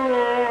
Oh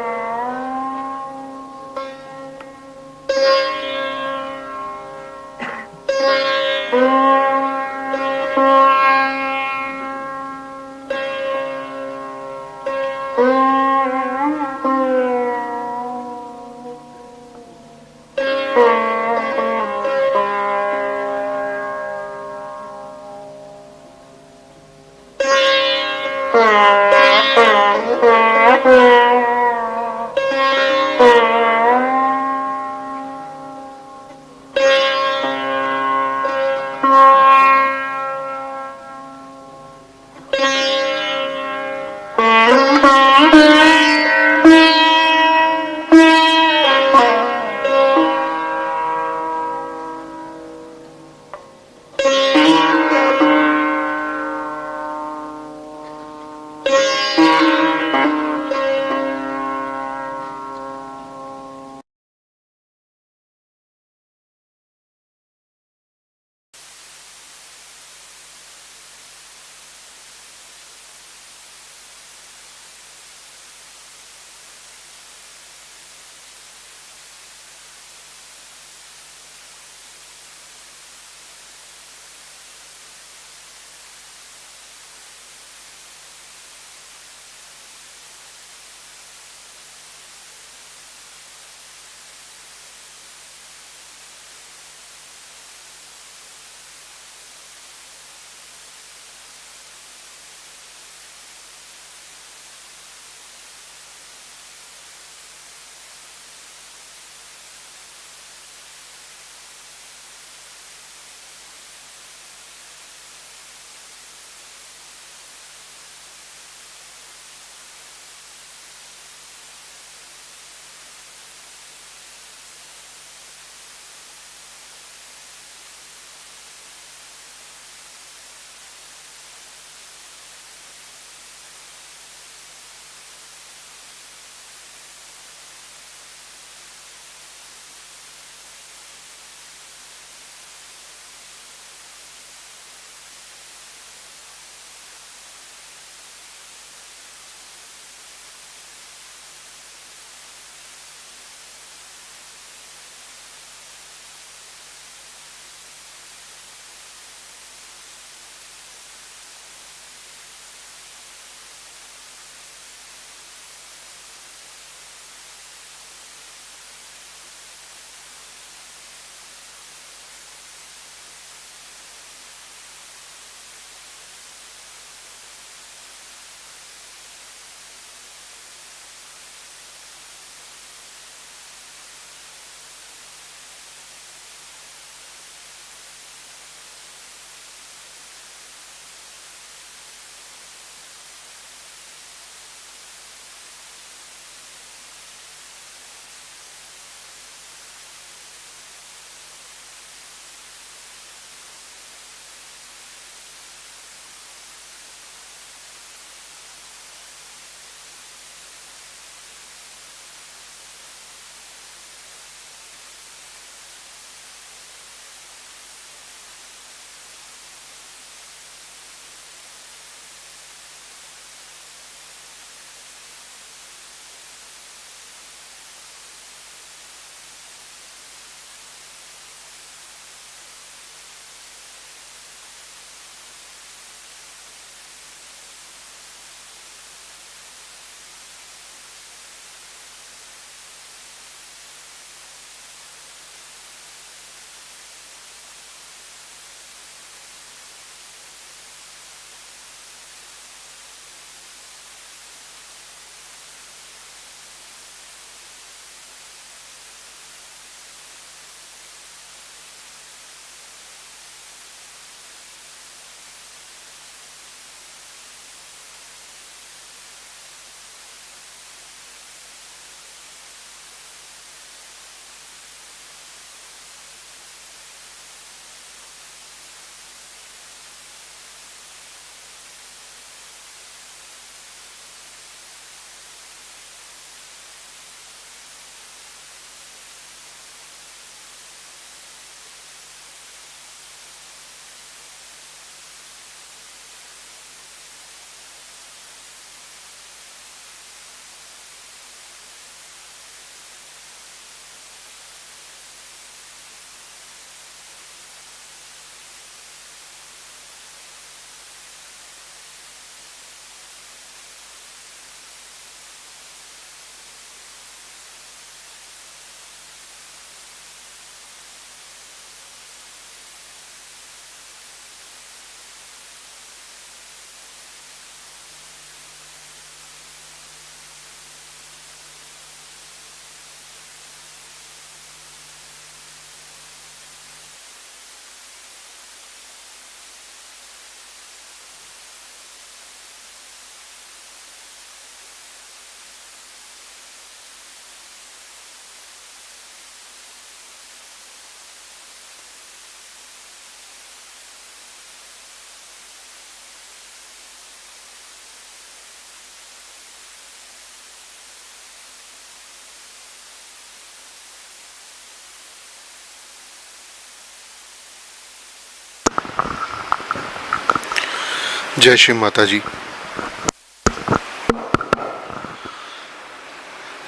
जय श्री माता जी।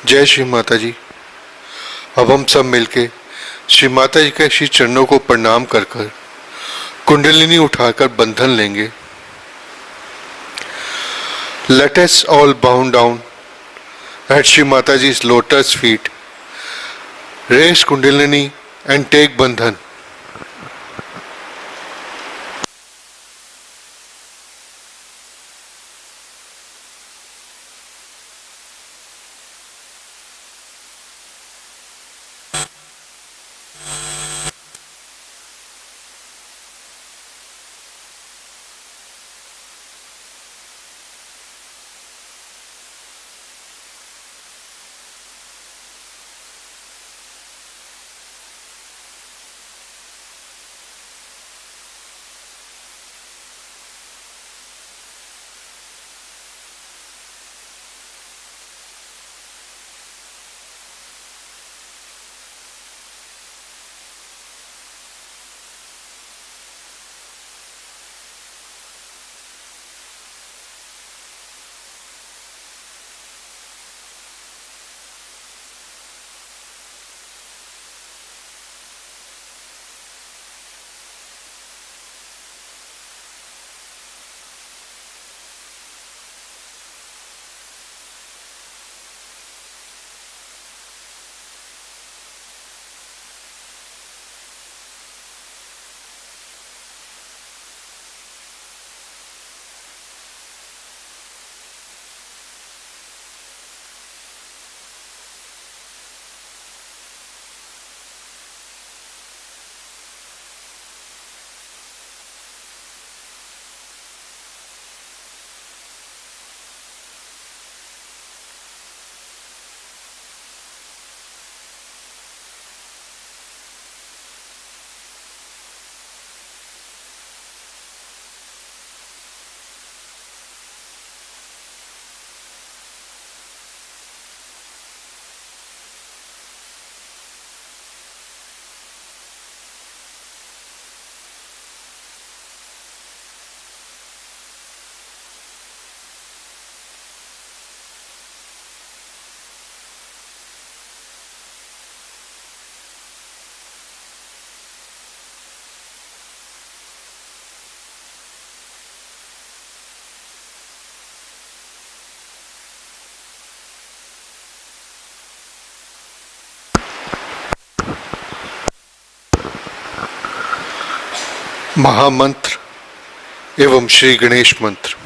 जय श्री माता जी। अब हम सब मिलके श्री माता जी के श्री चरणों को प्रणाम कर कर कुंडलिनी उठाकर बंधन लेंगे। Let us all bow down at Shri Mataji's lotus feet. Raise Kundalini and take Bandhan. महामंत्र एवं श्री गणेश मंत्र।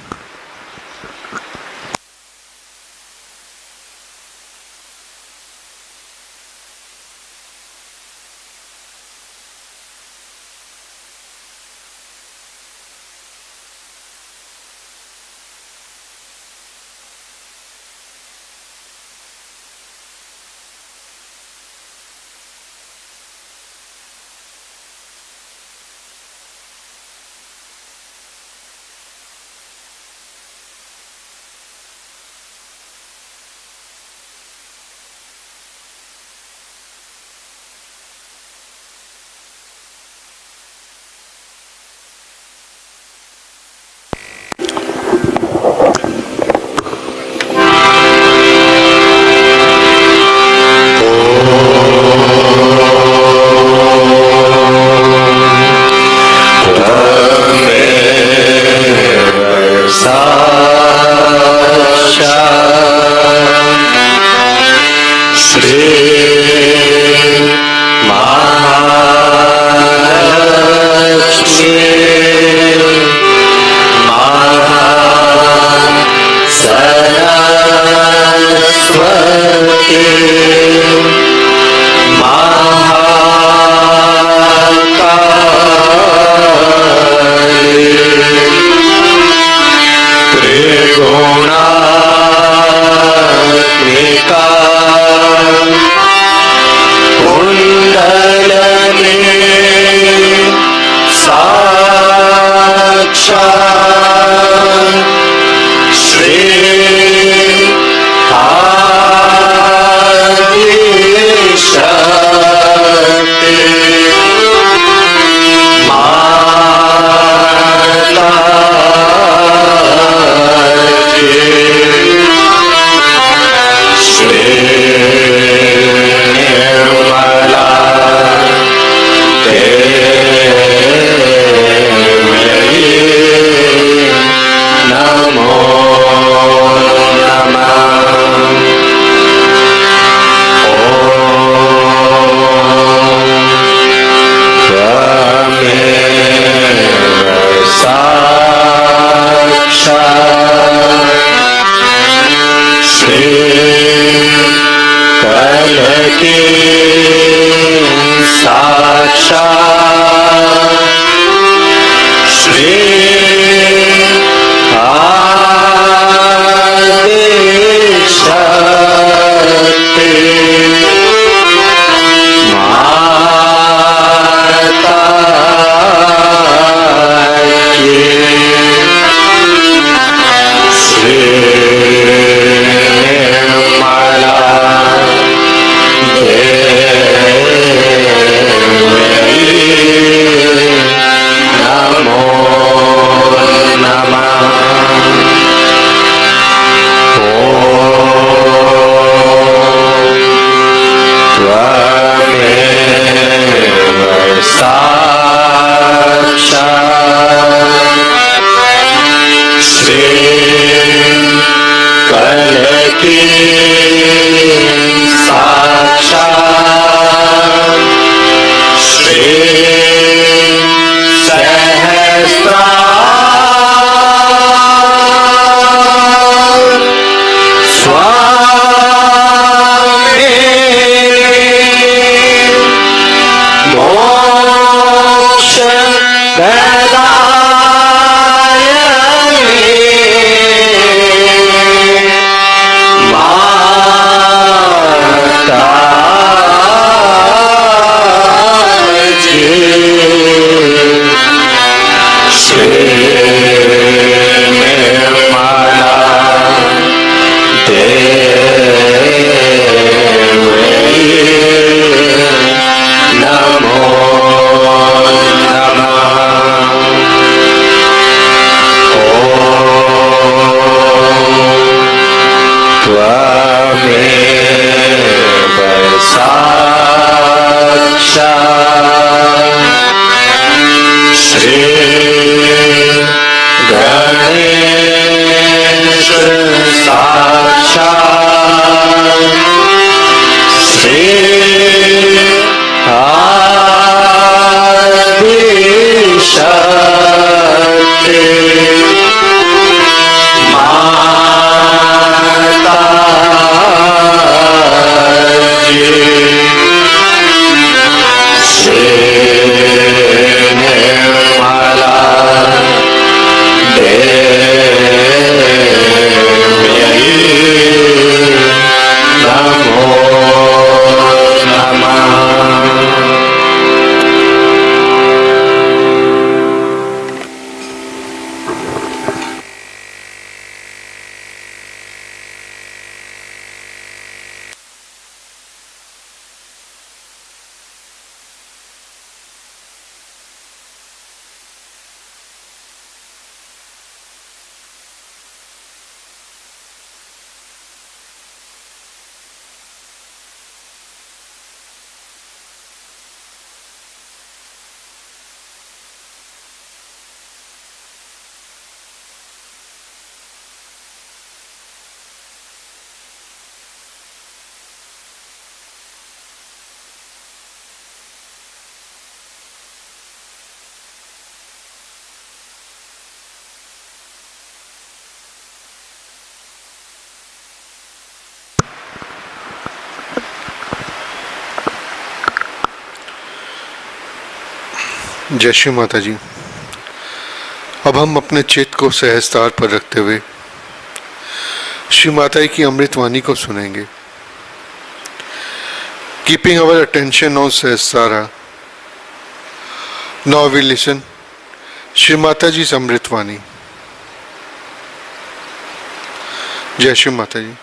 जय श्री माता जी। अब हम अपने चित्त को सहस्तार पर रखते हुए श्री माता जी की अमृतवाणी को सुनेंगे। Keeping our attention on Sahasrara, now we listen Shri Mata ji अमृतवाणी। जय श्री माता जी।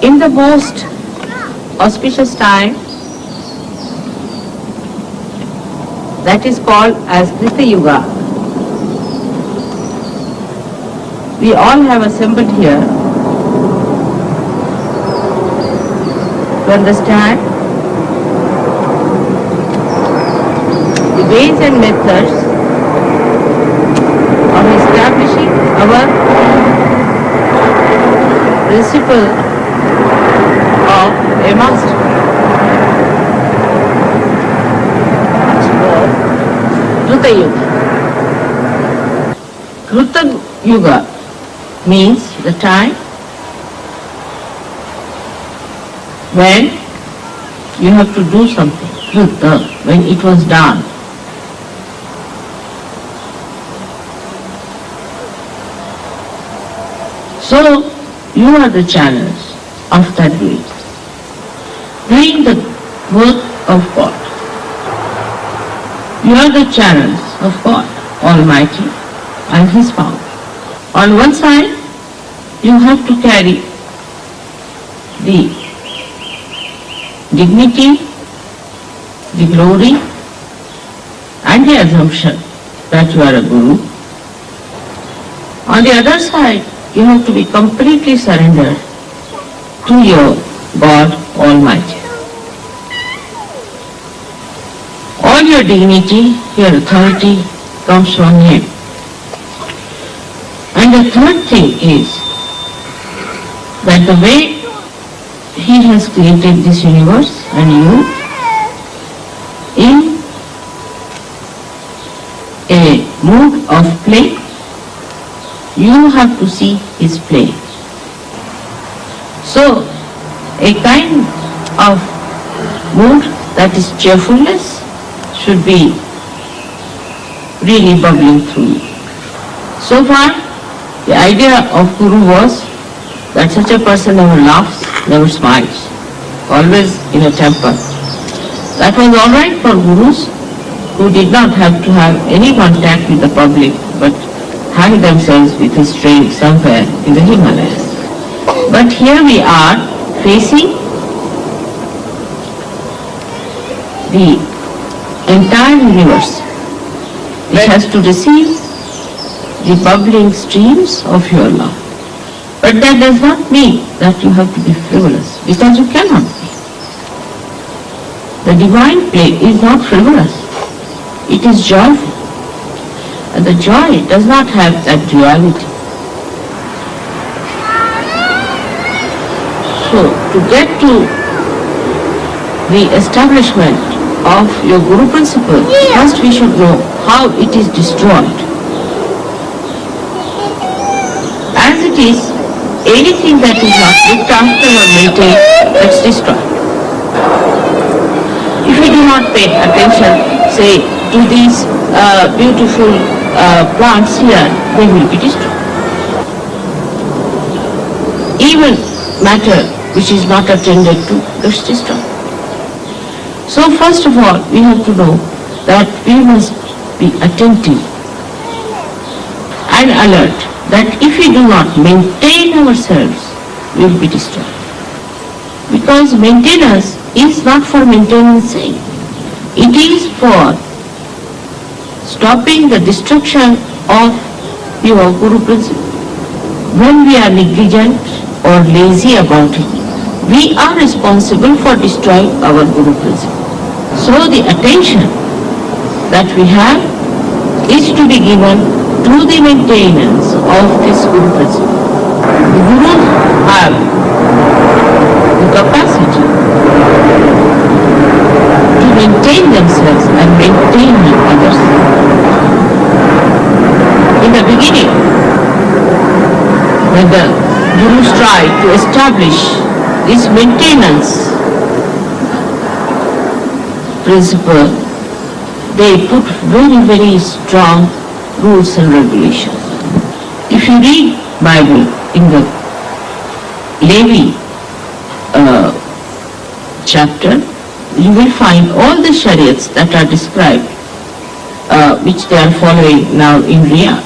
In the most auspicious time, that is called as Krita Yuga, we all have assembled here to understand the ways and methods of establishing our principle of a master. Kruta Yuga. Kruta Yuga means the time when you have to do something. Kruta, when it was done. So, you are the channels of that doing the work of God. You are the channels of God Almighty and His power. On one side, you have to carry the dignity, the glory, and the assumption that you are a guru. On the other side, you have to be completely surrendered to your God Almighty. All your dignity, your authority comes from Him. And the third thing is that the way He has created this universe and you, in a mood of play, you have to see His play. So, a kind of mood that is cheerfulness should be really bubbling through you. So far, the idea of Guru was that such a person never laughs, never smiles, always in a temper. That was all right for Gurus who did not have to have any contact with the public but hang themselves with a string somewhere in the Himalayas. But here we are facing the entire universe, which has to receive the bubbling streams of your love. But that does not mean that you have to be frivolous, because you cannot be. The divine play is not frivolous, it is joyful. And the joy does not have that duality. So, to get to the establishment of your Guru principle, first we should know how it is destroyed. As it is, anything that is not looked after or maintained, that's destroyed. If you do not pay attention, say, to these beautiful plants here, they will be destroyed. Even matter which is not attended to gets destroyed. So first of all, we have to know that we must be attentive and alert that if we do not maintain ourselves, we will be destroyed. Because maintenance is not for maintenance sake. It is for stopping the destruction of your Guru principle. When we are negligent or lazy about it, we are responsible for destroying our Guru principle. So the attention that we have is to be given to the maintenance of this Guru principle. The Gurus have the capacity to maintain themselves and maintain others. In the beginning, when the Gurus tried to establish this maintenance principle, they put very, very strong rules and regulations. If you read Bible in the Levi chapter, you will find all the chariots that are described, which they are following now in Riyadh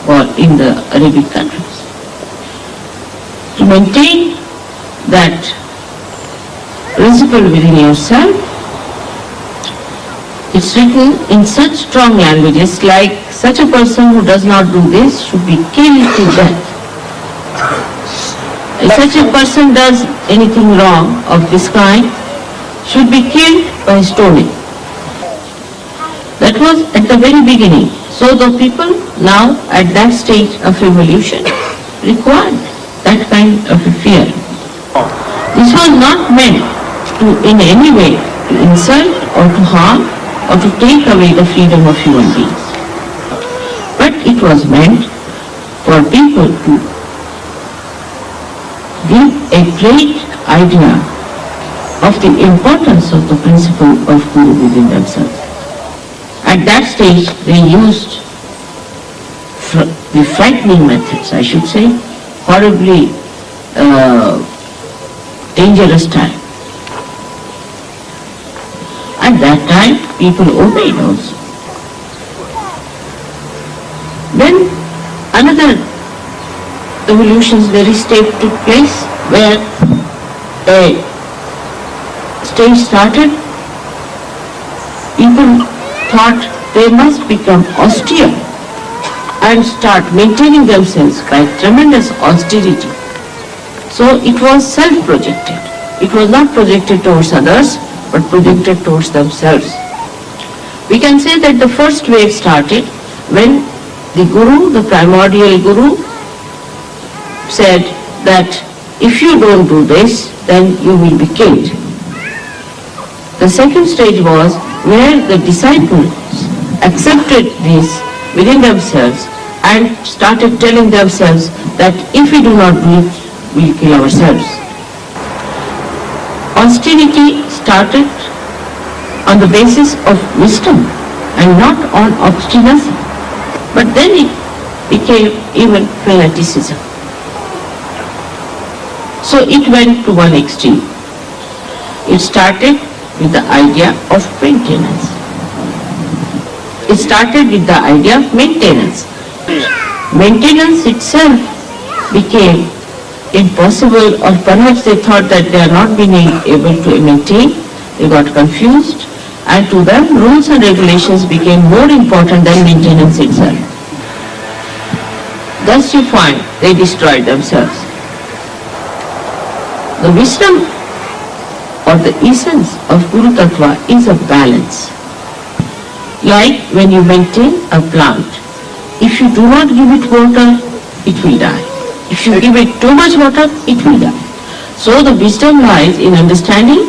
or in the Arabic countries. To maintain that principle within yourself, It's written in such strong languages like such a person who does not do this should be killed to death. If such a person does anything wrong of this kind, should be killed by stoning. That was at the very beginning. So the people now at that stage of evolution required that kind of a fear. This was not meant to in any way to insult or to harm or to take away the freedom of human beings. But it was meant for people to give a great idea of the importance of the principle of Guru within themselves. At that stage, they used the frightening methods, I should say, horribly dangerous time. At that time, people obeyed also. Then another evolutionary step took place where a stage started. People thought they must become austere and start maintaining themselves by tremendous austerity. So it was self-projected. It was not projected towards others, but projected towards themselves. We can say that the first wave started when the Guru, the primordial Guru, said that if you don't do this, then you will be killed. The second stage was where the disciples accepted this within themselves and started telling themselves that if we do not do it, we'll kill ourselves. Austerity started on the basis of wisdom and not on obstinacy. But then it became even fanaticism. So it went to one extreme. It started with the idea of maintenance. It started with the idea of maintenance. Maintenance itself became impossible, or perhaps they thought that they are not being able to maintain. They got confused, and to them rules and regulations became more important than maintenance itself. Thus you find they destroyed themselves. The wisdom or the essence of Guru Tattva is a balance. Like when you maintain a plant, if you do not give it water, it will die. If you give it too much water, it will die. So the wisdom lies in understanding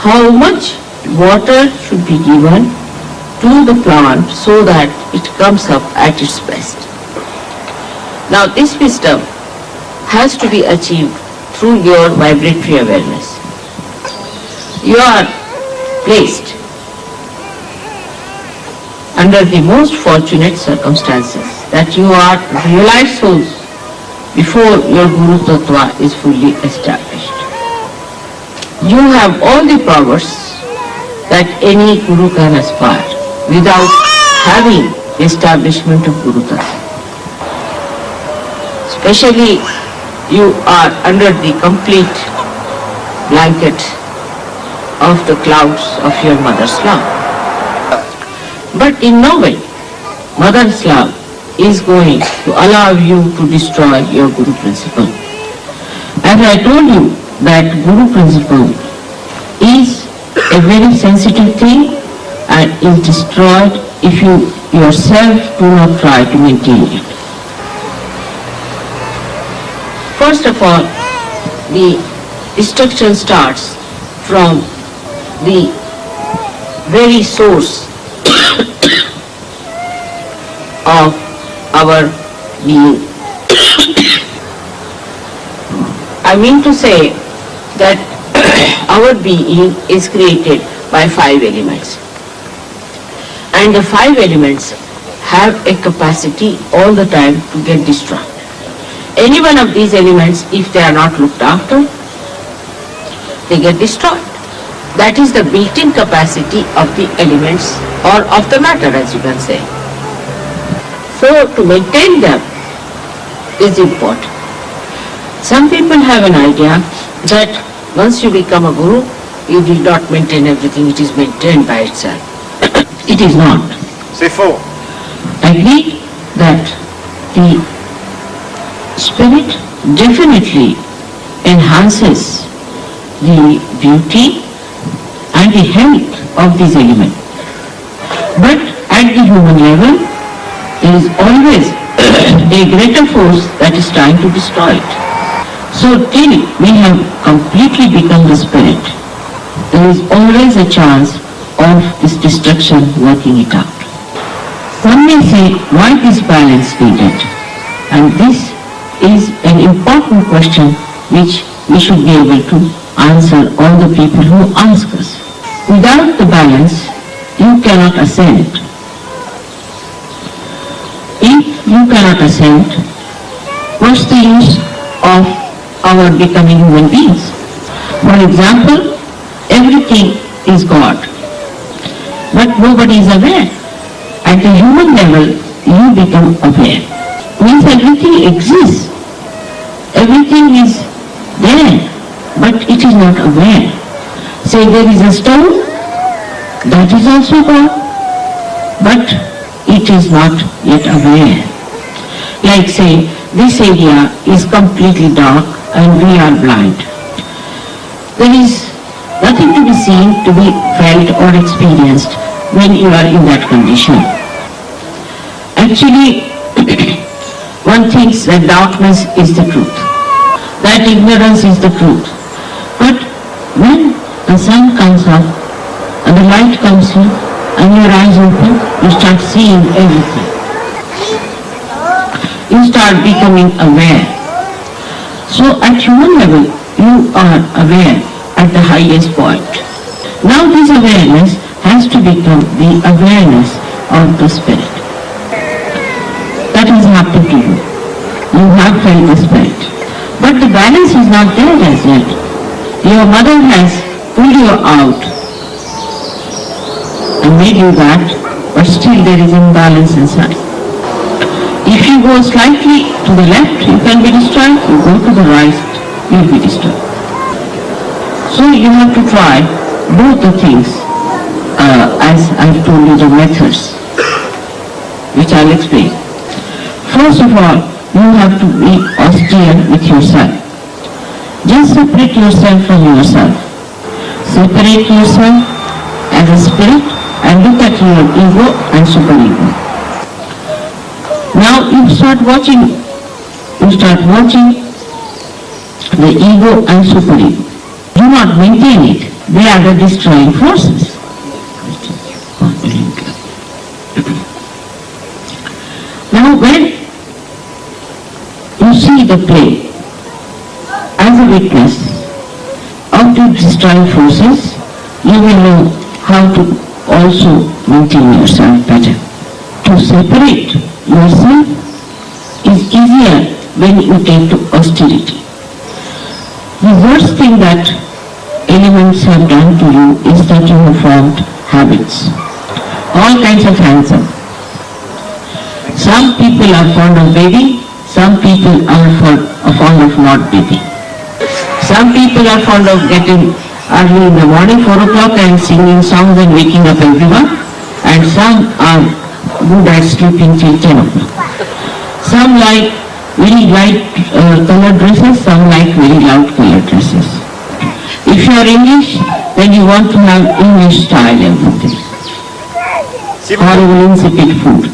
how much water should be given to the plant so that it comes up at its best. Now this wisdom has to be achieved through your vibratory awareness. You are placed under the most fortunate circumstances that you are realized souls before your Guru Tattva is fully established. You have all the powers that any Guru can aspire without having the establishment of Guru Tattva. Especially you are under the complete blanket of the clouds of your mother's love. But in no way mother's love is going to allow you to destroy your Guru principle. As I told you that Guru principle is a very sensitive thing and is destroyed if you yourself do not try to maintain it. First of all, the destruction starts from the very source of our being. I mean to say that our being is created by 5 elements. And the 5 elements have a capacity all the time to get destroyed. Any one of these elements, if they are not looked after, they get destroyed. That is the built-in capacity of the elements or of the matter, as you can say. So to maintain them is important. Some people have an idea that once you become a guru, you did not maintain everything, it is maintained by itself. It is not. Say 4. Agree that the spirit definitely enhances the beauty and the health of these elements. But at the human level, there is always a greater force that is trying to destroy it. So till we have completely become the spirit, there is always a chance of this destruction working it out. One may say, why this balance needed? And this is an important question which we should be able to answer all the people who ask us. Without the balance, you cannot ascend. If you cannot ascend, what's the use of our becoming human beings? For example, everything is God, but nobody is aware. At the human level, you become aware. Means everything exists. Everything is there, but it is not aware. Say there is a stone, that is also God, but it is not yet aware. Like say, this area is completely dark and we are blind. There is nothing to be seen, to be felt or experienced when you are in that condition. Actually, one thinks that darkness is the truth, that ignorance is the truth. But when the sun comes up and the light comes in and your eyes open, you start seeing everything. You start becoming aware. So at human level, you are aware at the highest point. Now this awareness has to become the awareness of the spirit. That has happened to you. You have felt the spirit. But the balance is not there as yet. Your mother has pulled you out and made you that, but still there is imbalance inside. If you go slightly to the left, you can be destroyed. You go to the right, you will be destroyed. So you have to try both the things, as I've told you the methods, which I'll explain. First of all, you have to be austere with yourself. Just separate yourself from yourself. Separate yourself as a spirit and look at your ego and superego. Now you start watching the ego and superego. Do not maintain it. They are the destroying forces. Now when you see the play as a witness of the destroying forces, you will know how to also maintain yourself better. To separate yourself is easier when you take to austerity. The worst thing that elements have done to you is that you have formed habits. All kinds of habits. Some people are fond of bathing, some people are fond of not bathing. Some people are fond of getting early in the morning, 4 o'clock, and singing songs and waking up everyone. And some are good at sleeping till 10 o'clock. Some like very light colored dresses, some like very loud colored dresses. If you are English, then you want to have English style everything. Horrible insipid food.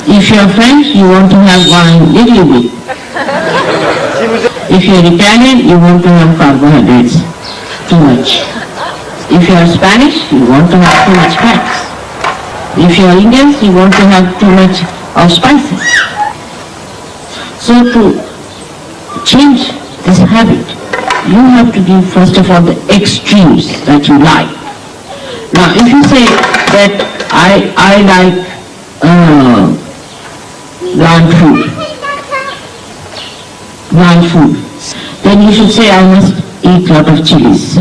If you are French, you want to have wine little bit. If you are Italian, you want to have carbohydrates too much. If you are Spanish, you want to have too much fats. If you are Indians, you want to have too much of spices. So to change this habit, you have to give first of all the extremes that you like. Now if you say that I like bland food, then you should say I must eat lot of chilies.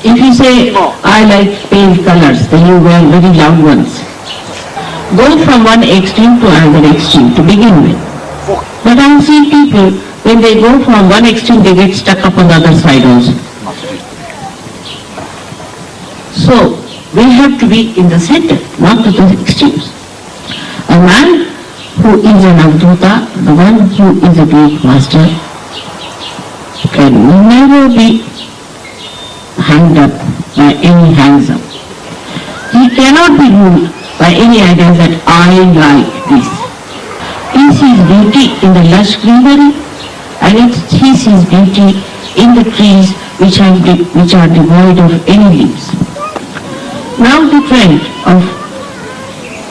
If you say I like pale colors, then you wear very loud ones. Go from one extreme to another extreme to begin with. But I have seen people, when they go from one extreme, they get stuck up on the other side also. So, we have to be in the center, not to the extremes. A man who is an avadhuta, the one who is a great master, can never be hanged up by any hangs up. He cannot be ruled by any idea that I like this. He sees beauty in the lush greenery, and he sees beauty in the trees which are devoid of any leaves. Now the trend of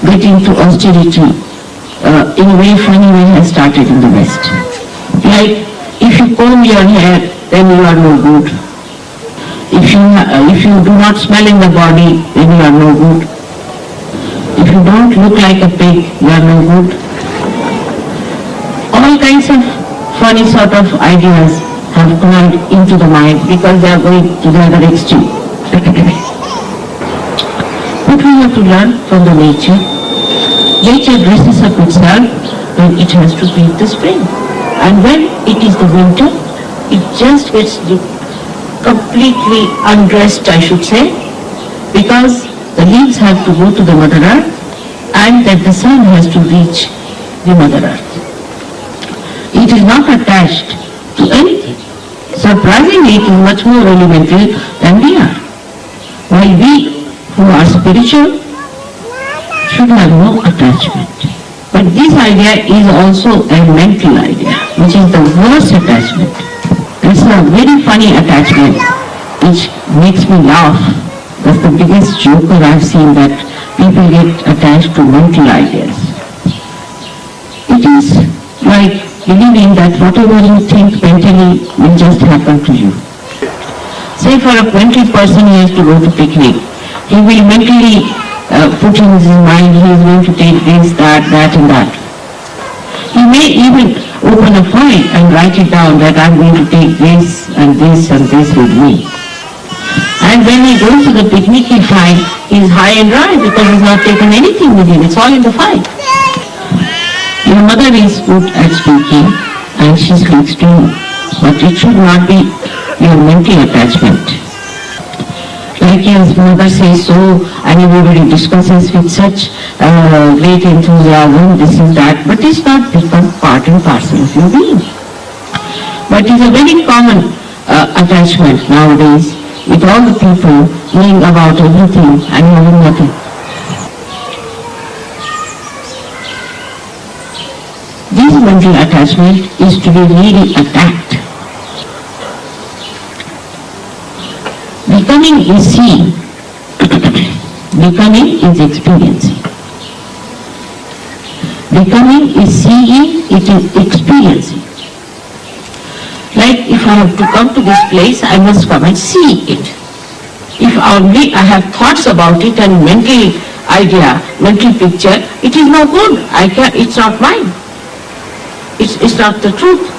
getting to austerity in a very funny way has started in the West. Like, if you comb your hair, then you are no good. If you do not smell in the body, then you are no good. If you don't look like a pig, you are no good. All kinds of funny sort of ideas have come into the mind because they are going to the other extreme. But we have to learn from the nature. Nature dresses up itself when it has to beat the spring. And when it is the winter, it just gets completely undressed, I should say, because the leaves have to go to the Mother Earth and that the sun has to reach the Mother Earth. It is not attached to anything. Surprisingly, it is much more elemental than we are. While we who are spiritual should have no attachment. But this idea is also a mental idea, which is the worst attachment. It's a very funny attachment, which makes me laugh. That's the biggest joker I've seen, that people get attached to mental ideas. It is like believing that whatever you think mentally will just happen to you. Say for a mental person, he has to go to picnic. He will mentally put in his mind, he is going to take this, that and that. He may even open a file and write it down that I'm going to take this and this and this with me. And when he goes to the picnic, he finds he's high and dry because he's not taken anything with him. It's all in the file. Your mother is good at speaking and she speaks to you, but it should not be your mental attachment. Like his mother says so, and everybody discusses with such great enthusiasm, this is that, but it's not become part and parcel of your being. But it's a very common attachment nowadays, with all the people knowing about everything and having nothing. This mental attachment is to be really attacked. Becoming is seeing, becoming is experiencing. Becoming is seeing, it is experiencing. Like if I have to come to this place, I must come and see it. If only I have thoughts about it and mental idea, mental picture, it is no good. It's not mine. It's not the truth.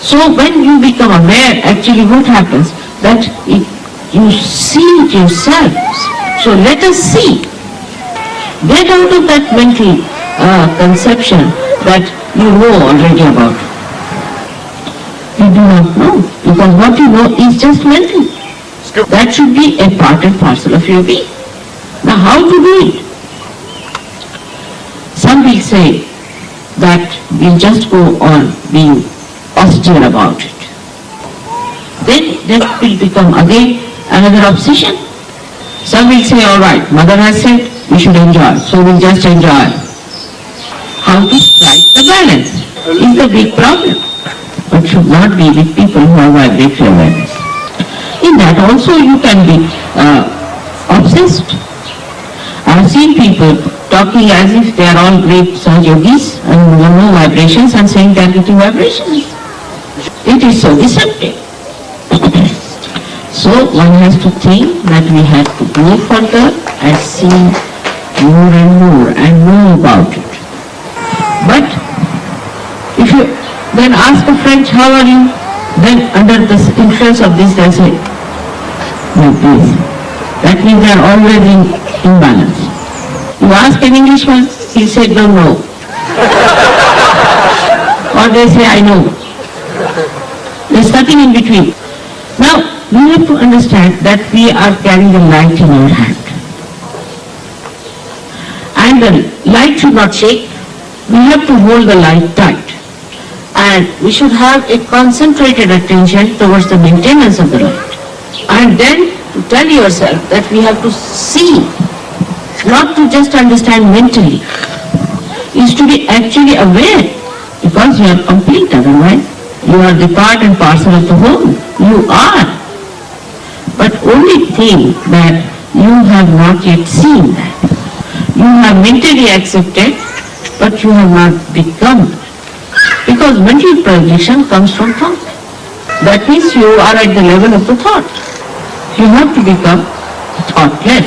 So when you become aware, actually what happens? That you see it yourself. So let us see. Get out of that mental conception that you know already about. You do not know, because what you know is just mental. That should be a part and parcel of your being. Now how to do it? Some will say that we'll just go on being austere about it. Then that will become again another obsession. Some will say, all right, mother has said we should enjoy, so we'll just enjoy. How to strike the balance is the big problem, but should not be with people who have vibratory awareness. In that also you can be obsessed. I have seen people talking as if they are all great yogis and no vibrations and saying they are getting vibrations. It is so deceptive. So one has to think that we have to go further and see more and know about it. But if you then ask a French, how are you? Then under the influence of this they'll say, like this. That means they are always in imbalance. You ask an Englishman, he'll say, don't know. Or they say, I know. There's nothing in between. Now, we have to understand that we are carrying a light in our hand. And the light should not shake. We have to hold the light tight. And we should have a concentrated attention towards the maintenance of the light. And then to tell yourself that we have to see, not to just understand mentally, is to be actually aware, because you are complete otherwise. You are the part and parcel of the whole. You are. But only think that you have not yet seen that. You have mentally accepted, but you have not become. Because mental projection comes from thought. That means you are at the level of the thought. You have to become thoughtless.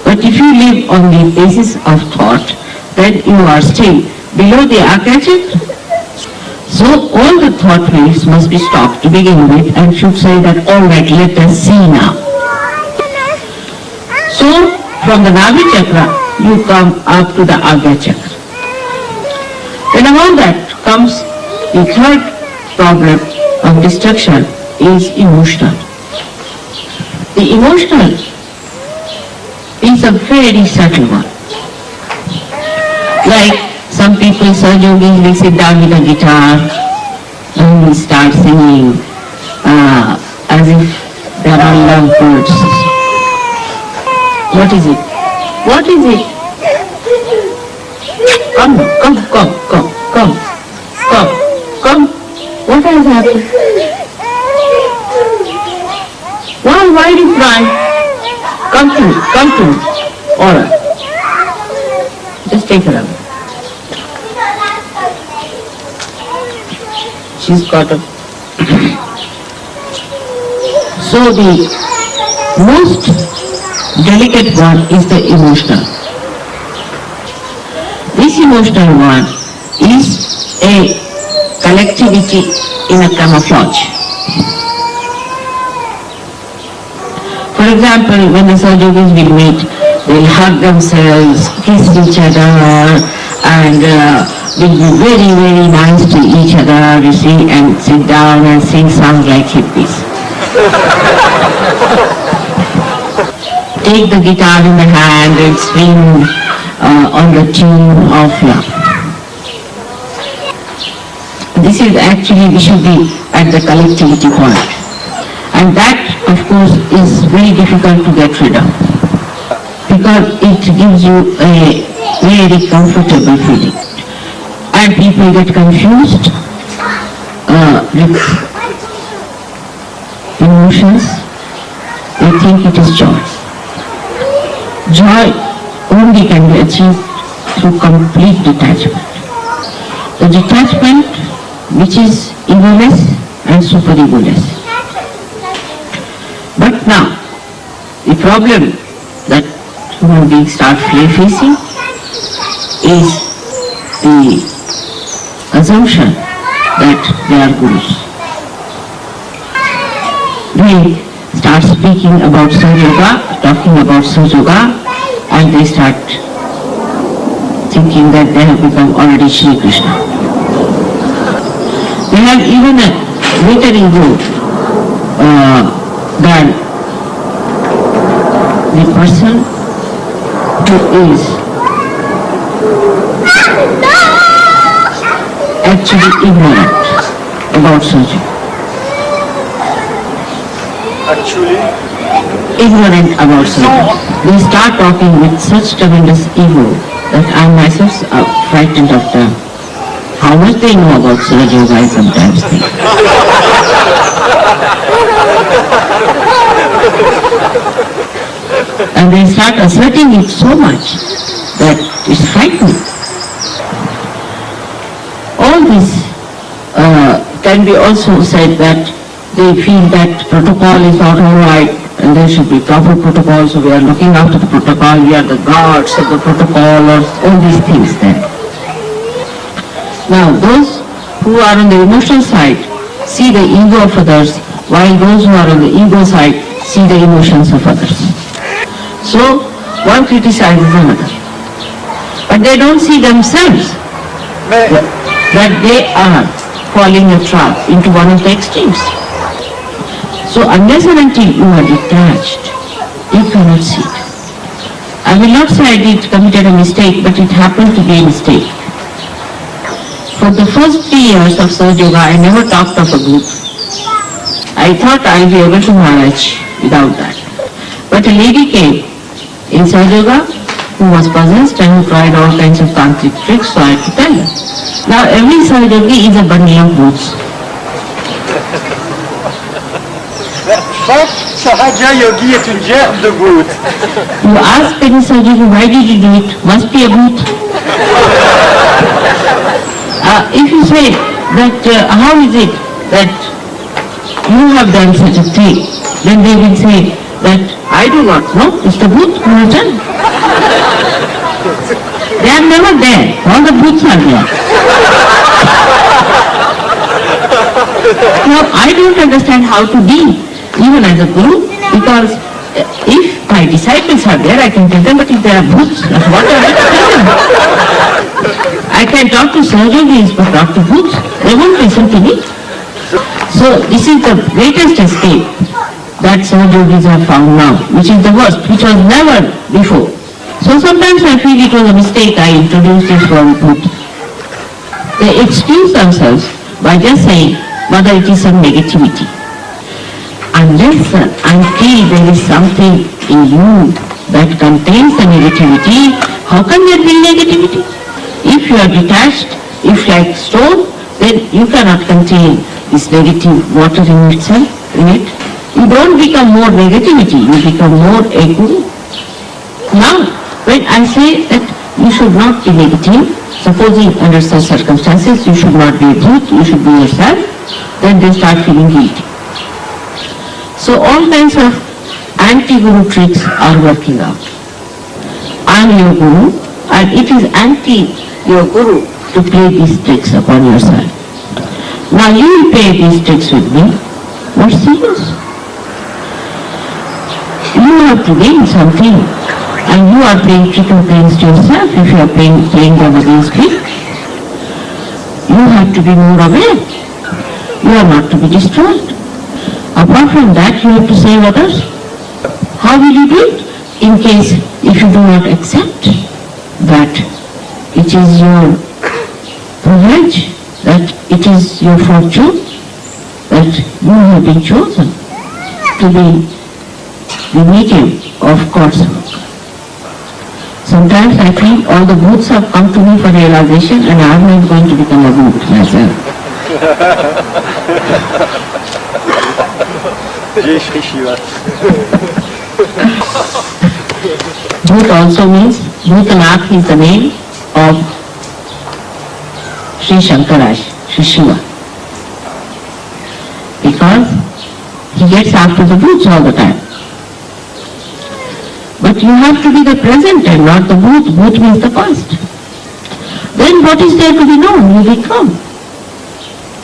But if you live on the basis of thought, then you are still below the archangel. So all the thought waves must be stopped to begin with and should say that, all right, let us see now. So from the Navi chakra, you come up to the Agya chakra. Then among that comes the third problem of destruction is emotional. The emotional is a very subtle one. Like some people, Sajogis, will sit down with a guitar and will start singing as if they are all love birds. What is it? What is it? Come. What has happened? Why do you cry? Come to me. All right. Just take her away. She's got a... So the most delicate one is the emotional. This emotional one is a collectivity in a camouflage. For example, when the Sajogis will meet, they'll hug themselves, kiss each other, and will be very, very nice to each other, you see, and sit down and sing songs like hippies. Take the guitar in the hand and swing on the tune of love. This is actually, we should be at the collectivity point. And that, of course, is very difficult to get rid of. Because it gives you a very comfortable feeling. And people get confused with emotions. They think it is joy. Joy only can be achieved through complete detachment. The detachment which is egoless and super egoless. But now, the problem that human beings start facing is the assumption that they are gurus. They start speaking about Sahaja, talking about Sahaja, and they start thinking that they have become already Shri Krishna. They have even a greater ego than the person who is actually ignorant about Sahaja. Ignorant about Sahaja. They start talking with such tremendous ego that I myself am frightened of them. How much they know about Sahaja, I sometimes think. And they start asserting it so much that it's frightening. All this can be also said that they feel that protocol is not alright and there should be proper protocol, so we are looking after the protocol, we are the guards of the protocol, or all these things there. Now those who are on the emotional side see the ego of others, while those who are on the ego side see the emotions of others. So one criticizes another. But they don't see themselves that they are falling a trap into one of the extremes. So unless and until you are detached, you cannot see it. I will not say I committed a mistake, but it happened to be a mistake. For the first 3 years of Sahaja Yoga, I never talked of a group. I thought I'll be able to manage without that. But a lady came in Sahaja Yoga who was possessed and who tried all kinds of tantric tricks, so I had to tell her. Now every Sahaja Yogi is a bundle of boots. Chaque Sahaja Yogi est une gerbe de boot. You ask any Sahaja Yogi, why did you do it? Must be a boot. If you say that, how is it that you have done such a thing, then they will say that I do not know, it's the boot who has done. They are never there, all the boots are there. Now I don't understand how to deal, even as a guru, because if my disciples are there, I can tell them, but if there are boots, what are I to tell them? I can talk to surgeons, but talk to boots, they won't listen to me. So this is the greatest escape that Sahajogis have found now, which is the worst, which was never before. So sometimes I feel it was a mistake I introduced this word boot. They excuse themselves by just saying whether it is some negativity. Unless until there is something in you that contains the negativity, how can there be negativity? If you are detached, if like stone, then you cannot contain this negative water in itself, in it. You don't become more negativity, you become more a guru. Now, when I say that you should not be negative, supposing under such circumstances you should not be a brute, you should be yourself, then they start feeling guilty. So all kinds of anti-guru tricks are working out. I am your guru, and it is anti your guru to play these tricks upon yourself. Now you will play these tricks with me. What's the use? You have to gain something, and you are playing trick against yourself if you are playing them against me. You have to be more aware. You are not to be destroyed. Apart from that, you have to save others. How will you do it? In case if you do not accept that it is your privilege, that it is your fortune, that you have been chosen to be the medium of God's work. Sometimes I feel all the booths have come to me for realization and I am not going to become a booth myself. Shri Shiva. Bhut also means, Bhutanath is the name of Shri Shankara, Shri Shiva. Because he gets after the bhoots all the time. But you have to be the present and not the bhut. Bhut means the past. Then what is there to be known? You become.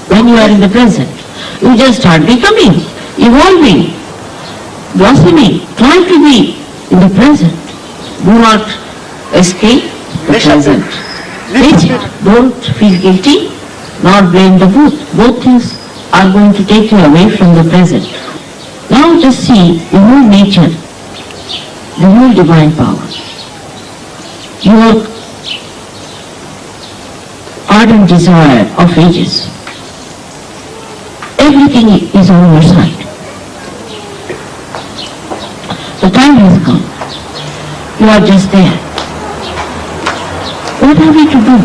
When you are in the present, you just start becoming, evolving, blossoming. Try to be in the present. Do not escape the present. Face it. Don't feel guilty nor blame the bhut. Both things are going to take you away from the present. Now just see the whole nature, the whole divine power. Your ardent desire of ages. Everything is on your side. The time has come. You are just there. What are we to do?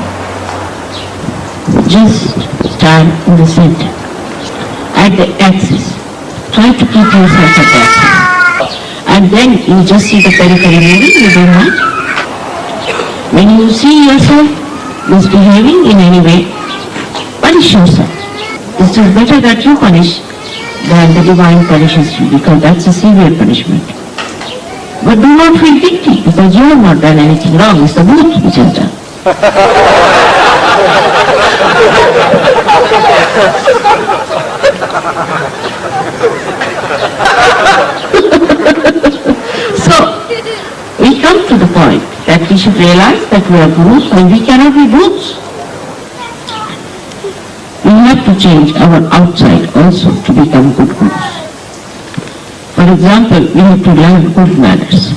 Just stand in the center, at the axis. Try to keep yourself at the axis. And then you just see the periphery moving, you don't mind. When you see yourself misbehaving in any way, punish yourself. It is better that you punish than the divine punishes you, because that's a severe punishment. But do not feel guilty, because you have not done anything wrong. It's the bhut which has done. So, we come to the point that we should realize that we are gurus and we cannot be bhuts. we have to change our outside also to become good gurus. For example, we have to learn good manners.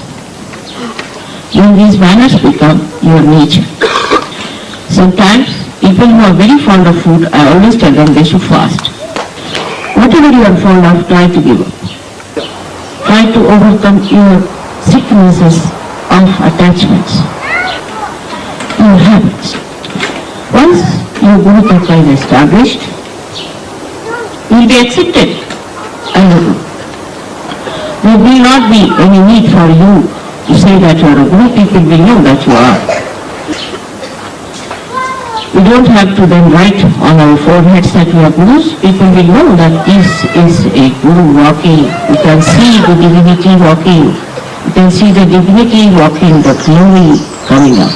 When these manners become your nature. Sometimes people who are very fond of food, I always tell them they should fast. Whatever you are fond of, try to give up. Try to overcome your sicknesses of attachments, your habits. Once your Guru Tattva is established, you will be accepted as a Guru. There will not be any need for you to say that you are a Guru. People will know that you are. We don't have to then write on our foreheads that we are Gurus. People will know that this is a Guru walking. You can see the divinity walking. You can see the divinity walking, the glory coming up.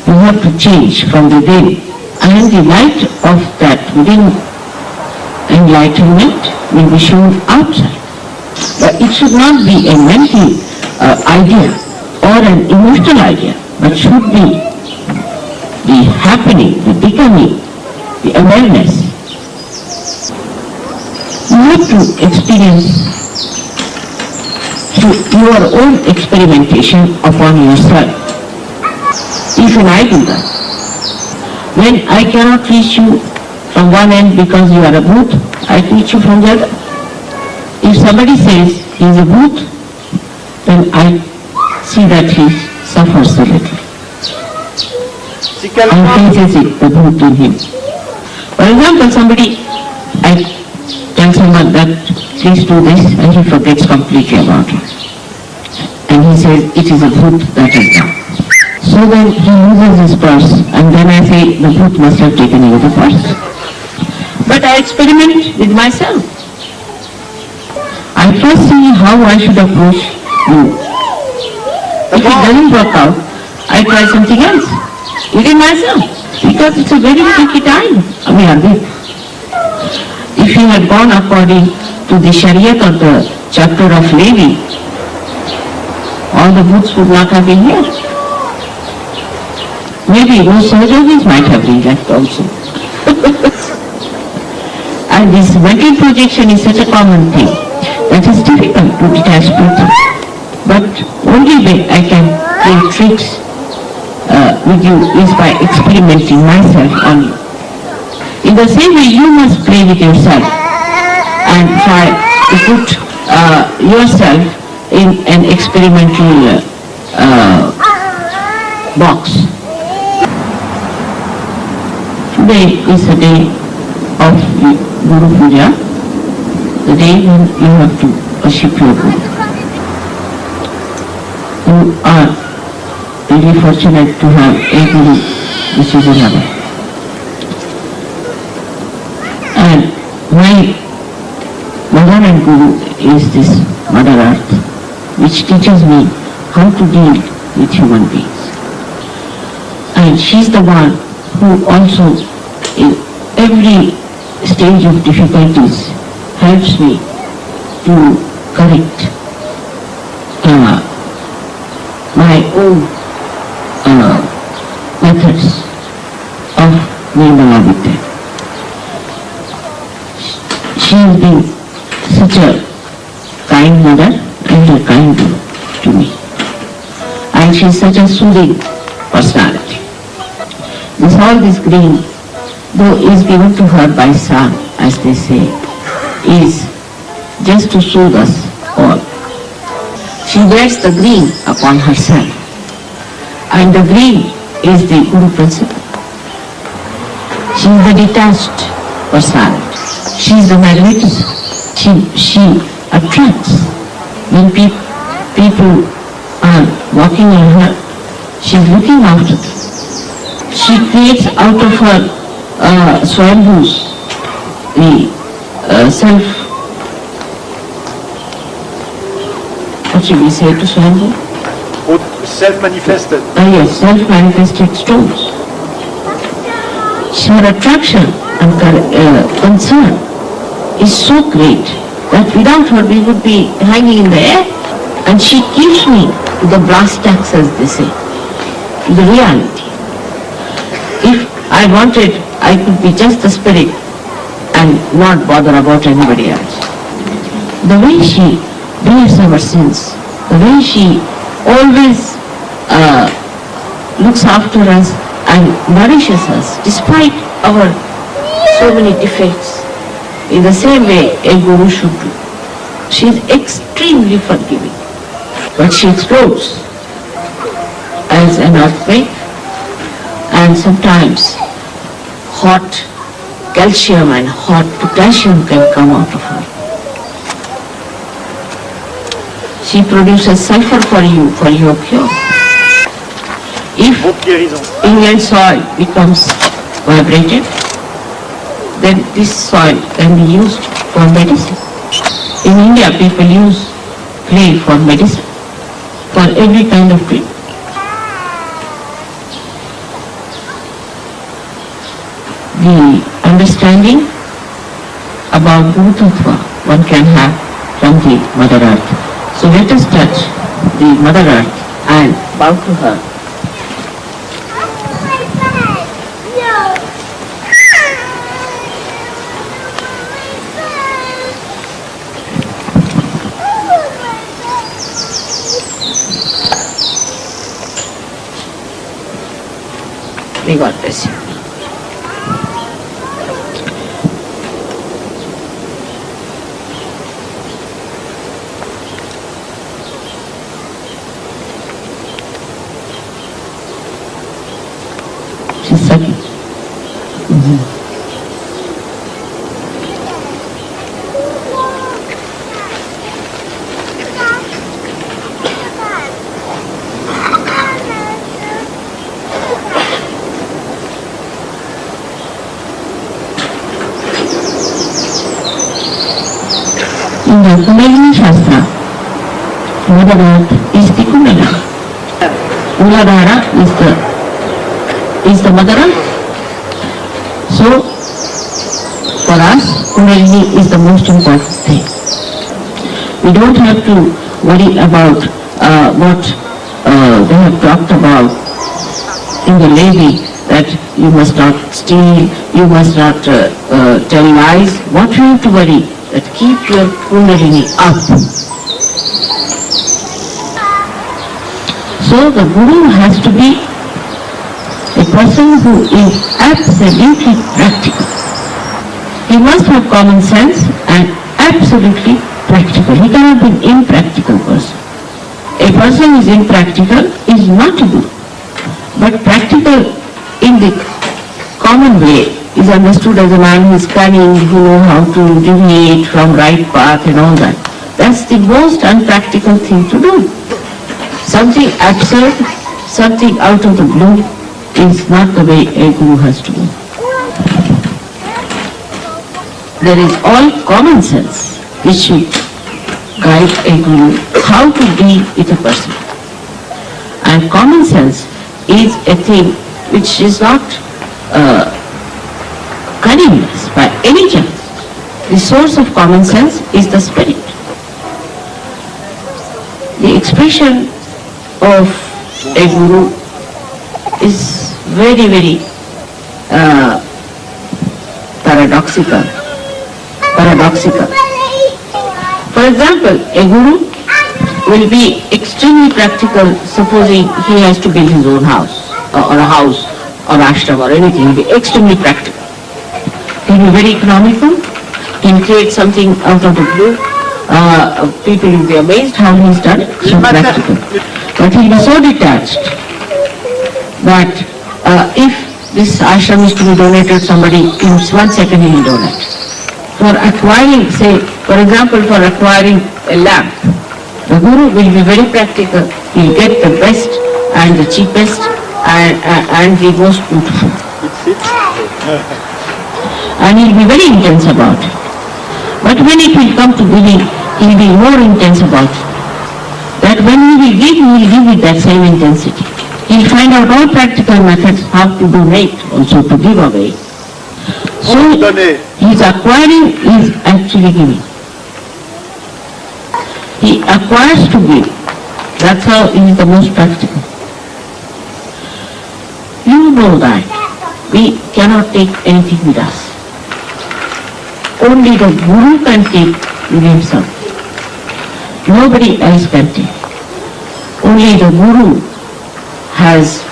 You have to change from within, and the light of that within enlightenment will be shown outside. But it should not be a mental idea or an emotional idea, but should be the happening, the becoming, the awareness. You have to experience through your own experimentation upon yourself. Even I do that. When I cannot reach you from one end because you are a booth, I reach you from the other. If somebody says he is a booth, then I see that he suffers a little. I faces it, the booth in him. For example, I tell someone that please do this, and he forgets completely about it. And he says it is a booth that is done. So then he loses his purse, and then I say the booth must have taken away the purse. But I experiment with myself. I first see how I should approach you. If it doesn't work out, I try something else within myself, because it's a very tricky time. If you had gone according to the Shariat of the chapter of Levi, all the booths would not have been here. Maybe most surgeries might have been left also. And this mental projection is such a common thing that it's difficult to detach people. But only way I can play tricks with you is by experimenting myself on you. In the same way, you must play with yourself and try to put yourself in an experimental box. Today is the day of Guru Puja, the day when you have to worship your Guru. You are really fortunate to have a Guru which is another. And my mother and Guru is this Mother Earth, which teaches me how to deal with human beings. And she's the one who also, in every stage of difficulties, helps me to correct my own methods of nirmaldhaam. She has been such a kind mother and a kind Guru to me. And she is such a soothing personality. All this green, though is given to her by sun, as they say, is just to soothe us all. She wears the green upon herself, and the green is the Guru principle. She is the detached personality. She is the magnetism. She attracts. When people are walking on her, she is looking after them. She creates out of her Swayambhus the self, what should we say to Swayambhu? Self-manifested. Yes, self-manifested stones. Her attraction and concern is so great that without her we would be hanging in the air. And she keeps me to the brass tacks, as they say, to the reality. If I wanted I could be just the spirit and not bother about anybody else. The way she bears our sins, the way she always looks after us and nourishes us despite our so many defects, in the same way a guru should do. She is extremely forgiving, but she explodes as an earthquake, and sometimes hot calcium and hot potassium can come out of her. She produces sulfur for you, for your cure. If Indian soil becomes vibrated, then this soil can be used for medicine. In India, people use clay for medicine, for every kind of treatment. The understanding about Guru Tattva one can have from the Mother Earth. So let us touch the Mother Earth and bow to her. May God bless you. She's sucking. In the Kundalini Shastra, Mother Earth is the Kundalini. Muladhara is the Mother Earth. So, for us, Kundalini is the most important thing. We don't have to worry about what they have talked about in the levy, that you must not steal, you must not tell lies. What we have to worry? That keep your Kundalini up. So the Guru has to be a person who is absolutely practical. He must have common sense and absolutely practical. He cannot be an impractical person. A person who is impractical is not a Guru. But practical in the common way is understood as a man who is cunning, who knows how to deviate from right path and all that. That's the most unpractical thing to do. Something absurd, something out of the blue is not the way a guru has to do. There is all common sense which should guide a guru how to deal with a person. And common sense is a thing which is not cunningness by any chance. The source of common sense is the spirit. The expression of a guru is very, very paradoxical. For example, a guru will be extremely practical, supposing he has to build his own house, or a house, or ashram, or anything. He will be extremely practical. He will be very economical. He will create something out of the blue. People will be amazed how he has done it. So practical. But he will be so detached that if this ashram is to be donated, somebody in 1 second he will donate. For acquiring, say, for example, for acquiring a lamp, the guru will be very practical. He will get the best and the cheapest and the most beautiful. And he will be very intense about it. But when it will come to giving, he will be more intense about it. That when he will give with that same intensity. He will find out all practical methods how to donate, also to give away. So his acquiring is actually giving. He acquires to give. That's how he is the most practical. You know that we cannot take anything with us. Only the Guru can take with himself. Nobody else can take. Only the Guru has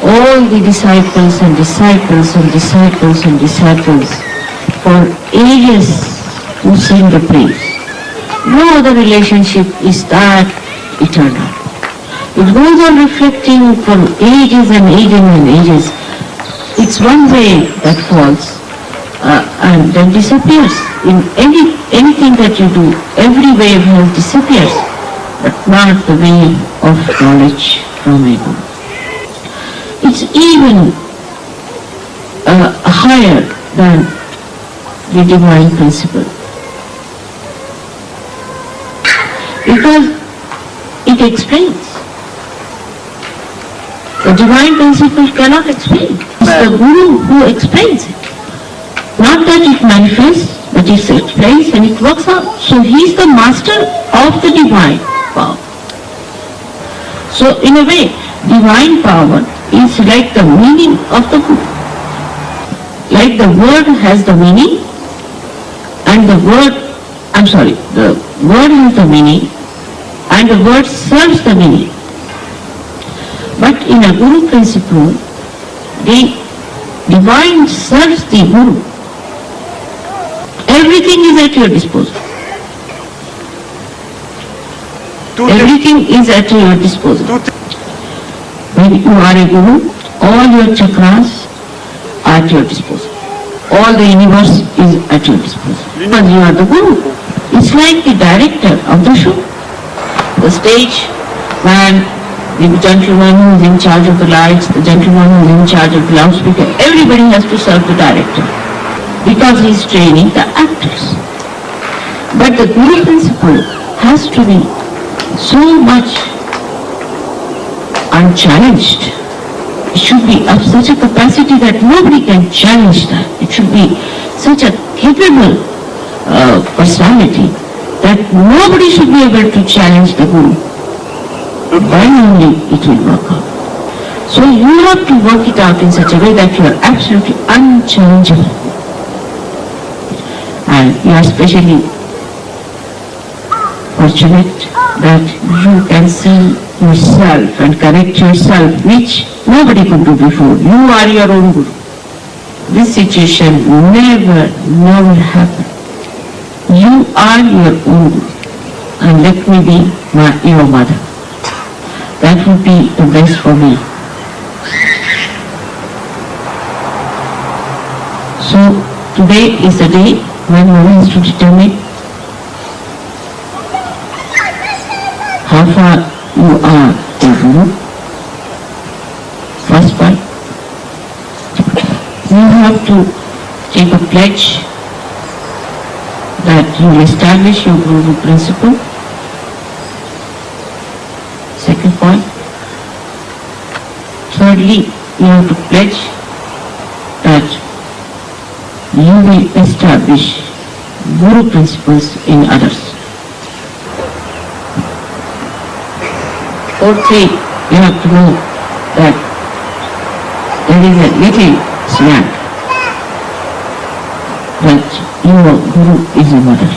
all the disciples and disciples and disciples and disciples for ages who sing the praise. No other relationship is that eternal. It goes on reflecting for ages and ages and ages. It's one wave that falls and then disappears. In anything that you do, every wave has disappears, but not the wave of knowledge from a Guru. It's even higher than the divine principle, because it explains. The divine principle cannot explain. It's the Guru who explains it. Not that it manifests, but it explains and it works out. So he is the master of the divine power. So in a way, divine power is like the meaning of the Guru. Like the word has the meaning, and the word has the meaning, and the word serves the meaning. But in a Guru principle, the divine serves the Guru. Everything is at your disposal. Everything is at your disposal. When you are a Guru, all your chakras are at your disposal. All the universe is at your disposal. Because you are the Guru. It's like the director of the show. The stage man, the gentleman who is in charge of the lights, the gentleman who is in charge of the loudspeaker, everybody has to serve the director because he is training the actors. But the Guru principle has to be so much unchallenged. It should be of such a capacity that nobody can challenge that. It should be such a capable personality that nobody should be able to challenge the Guru. Then only it will work out. So you have to work it out in such a way that you are absolutely unchallengeable. And you are especially fortunate that you can see yourself and correct yourself, which nobody could do before. You are your own Guru. This situation never happened. You are your own Guru. And let me be your mother. That would be the best for me. So today is the day when one has to determine how far you are a Guru. First part, you have to take a pledge that you will establish your Guru principle. Second point. Thirdly, you have to pledge that you will establish Guru principles in others. Fourthly, you have to know that there is a little snap that your Guru is a mother.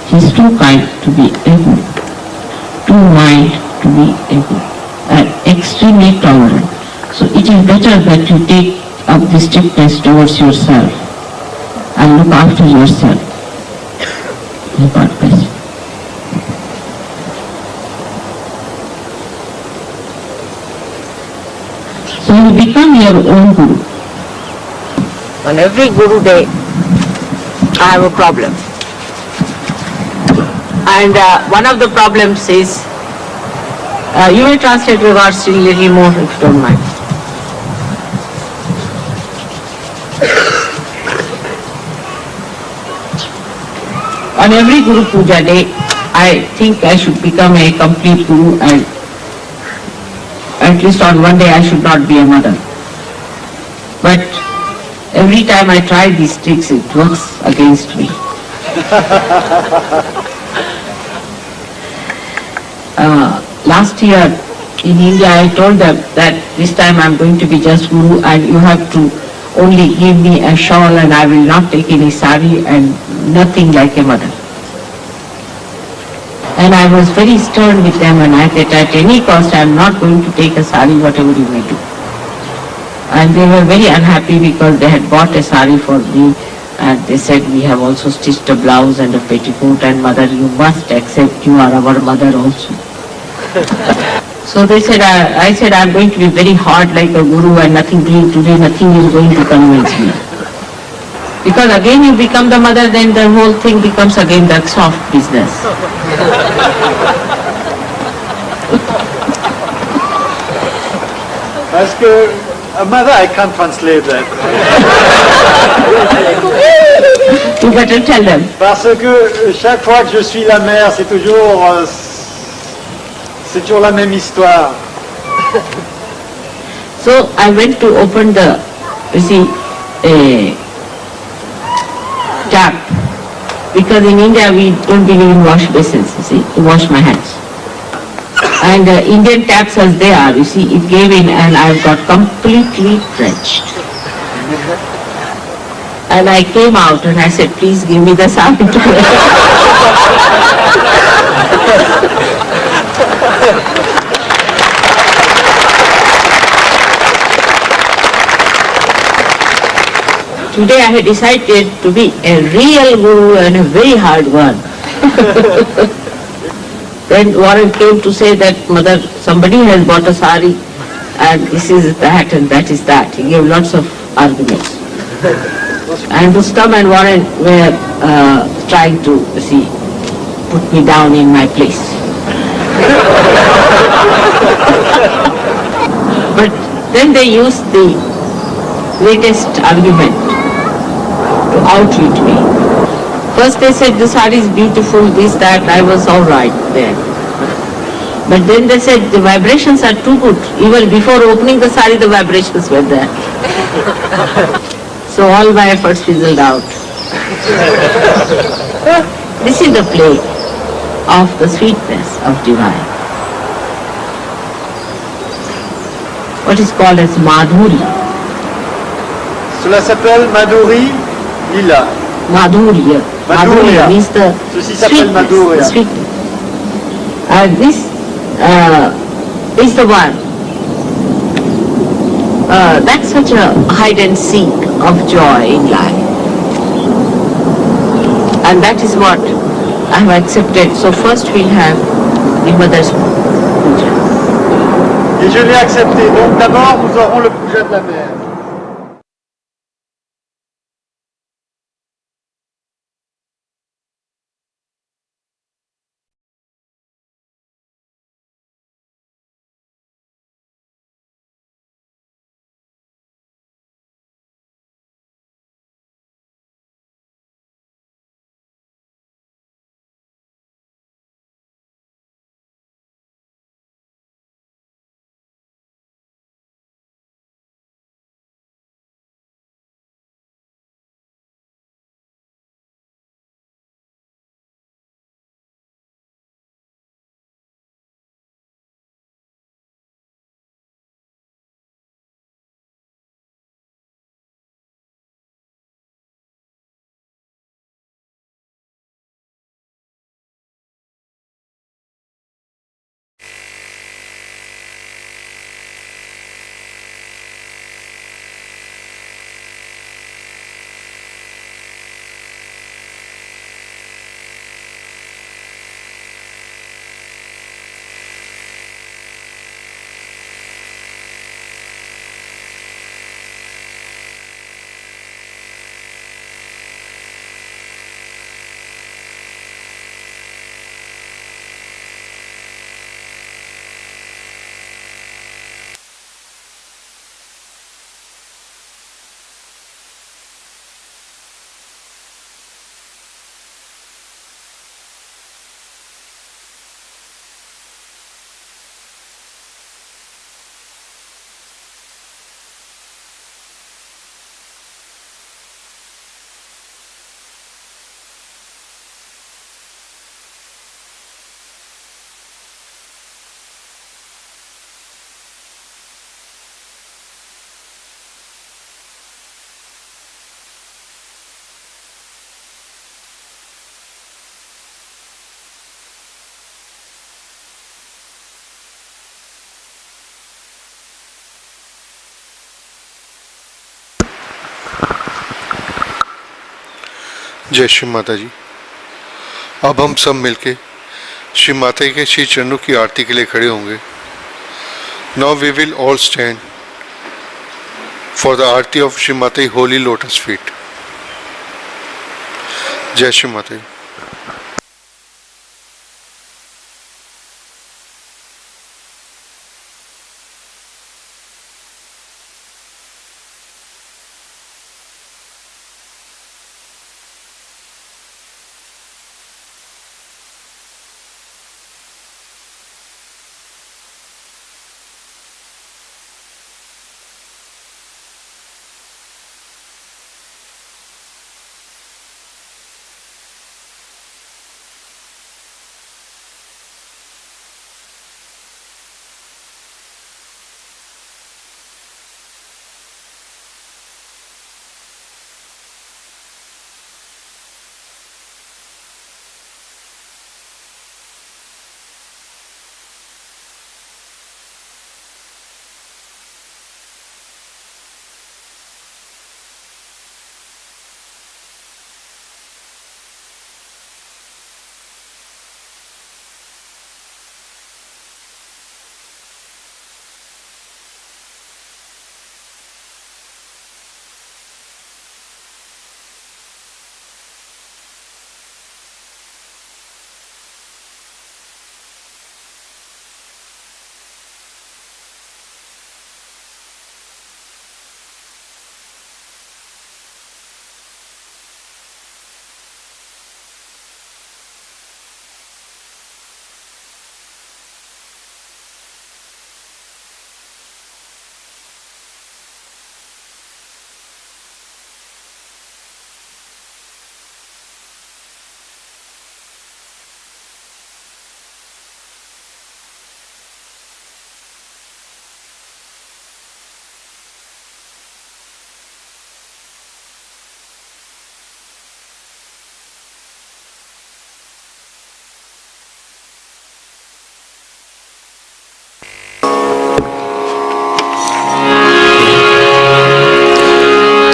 She is too kind to be able, too mild to be able, and extremely tolerant. So it is better that you take up the strictness towards yourself and look after yourself. May God bless you. So you become your own Guru. On every Guru day, I have a problem. And one of the problems is, you may translate regards a little more if you don't mind. On every Guru Puja day, I think I should become a complete Guru, and at least on one day I should not be a mother. But every time I try these tricks, it works against me. Last year in India, I told them that this time I'm going to be just guru and you have to only give me a shawl and I will not take any sari and nothing like a mother. And I was very stern with them and I said at any cost I am not going to take a sari whatever you may do. And they were very unhappy because they had bought a sari for me and they said we have also stitched a blouse and a petticoat and mother you must accept you are our mother also. So they said, I said I'm going to be very hard like a guru and nothing doing today, nothing is going to convince me. Because again you become the mother, then the whole thing becomes again that soft business. Parce que, mother, I can't translate that. You better tell them. Parce que chaque fois que je suis la mère, c'est toujours la même histoire. So I went to open the, you see, tap. Because in India we don't believe in wash basins, you see, to wash my hands. And Indian taps as they are, you see, it gave in and I got completely drenched. And I came out and I said, please give me the sari to wear. Today I had decided to be a real guru and a very hard one. Then Warren came to say that, mother, somebody has bought a sari and this is that and that is that. He gave lots of arguments. And Rustam and Warren were trying to, see, put me down in my place. But then they used the latest argument to outwit me. First they said the sari is beautiful, this, that, I was all right there. But then they said the vibrations are too good. Even before opening the sari, the vibrations were there. So all my efforts fizzled out. This is the play of the sweetness of divine. What is called as Madhuri. Cela s'appelle Madhuri Lila. Madhurya. Madhurya. Means the Ceci s'appelle sweetness. Madhurya. The sweetness. And this is the one. That's such a hide and seek of joy in life. And that is what I have accepted. So first we'll have the mother's puja. Et je l'ai accepté. Donc d'abord, nous aurons le puja de la mère. जय श्री माता जी। अब हम सब मिलके श्री माता जी के श्री चरणों की आरती के लिए खड़े होंगे। Now we will all stand for the aarti of Shri Mata ji Holi lotus feet. जय श्री माता जी।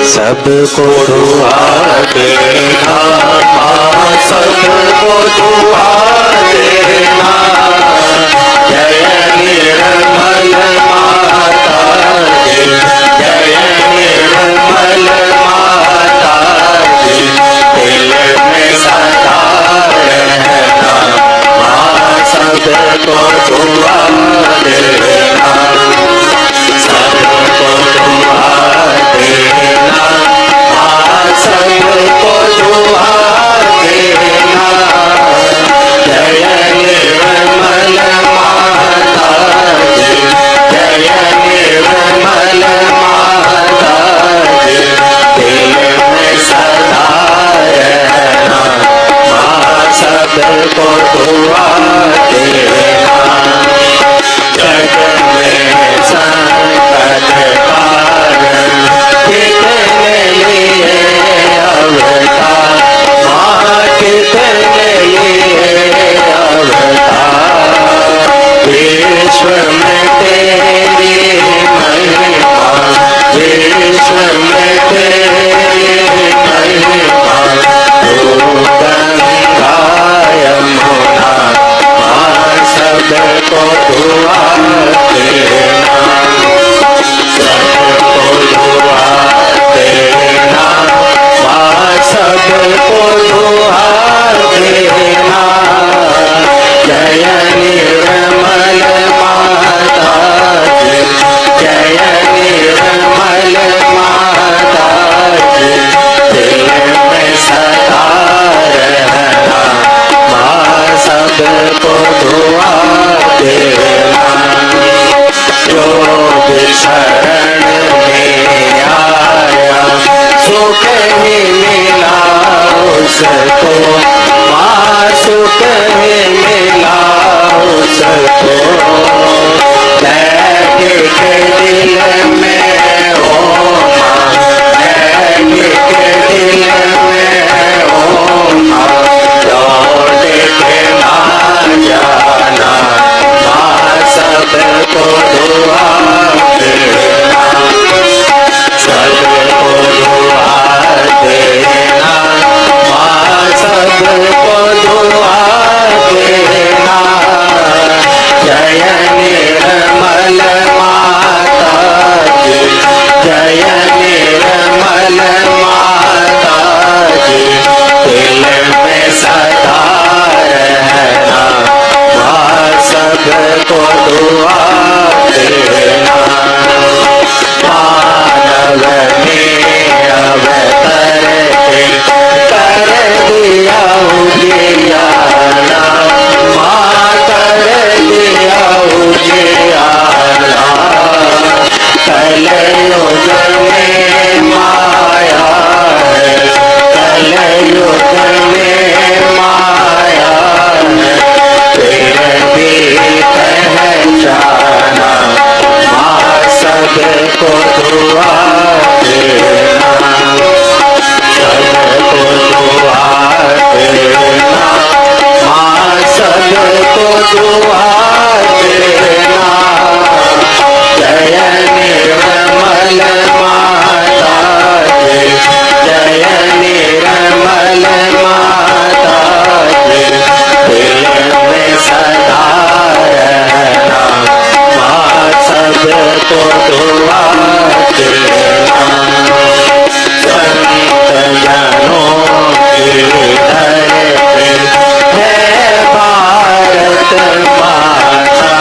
सबको दुआ देना, सबको दुआ देना। जय निर्मल माता की, जय निर्मल माता की। दिल में सदा रहना, माँ सबको दुआ देना, सबको दुआ देना, सबको दुआ देना। जय निर्मल माता की, जय निर्मल माता की। दिल में सदा रहना, माँ सबको दुआ देना। जग में संकट कारण कितने लिए अवतार, माँ कितने लिए अवतार। विश्व में तेरी महिमा, विश्व में तेरी महिमा। तू गंगा यमुना, माँ सबको दुआ देना, सबको दुआ देना, माँ सबको दुआ देना। जय निर्मल माता की, जय निर्मल माता की। दिल में सदा रहना, माँ सबको दुआ देना। योग शरण में आया, सुख ही मिला उसको, माँ सुख ही मिला सबको दुआ देना। मानव ने अवतर के कर दिया उजियारा, माँ कर दिया उजियारा। कलयुग में माया है, कलयुग में माया है, फिर भी पहचाना, माँ सबको दुआ देना, सबको दुआ देना, माँ सबको दुआ देना। जय निर्मल माता की, जय निर्मल माता की, दिल में सदा रहना, माँ सबको दुआ देना। संत जनों की धरती है भारत माता,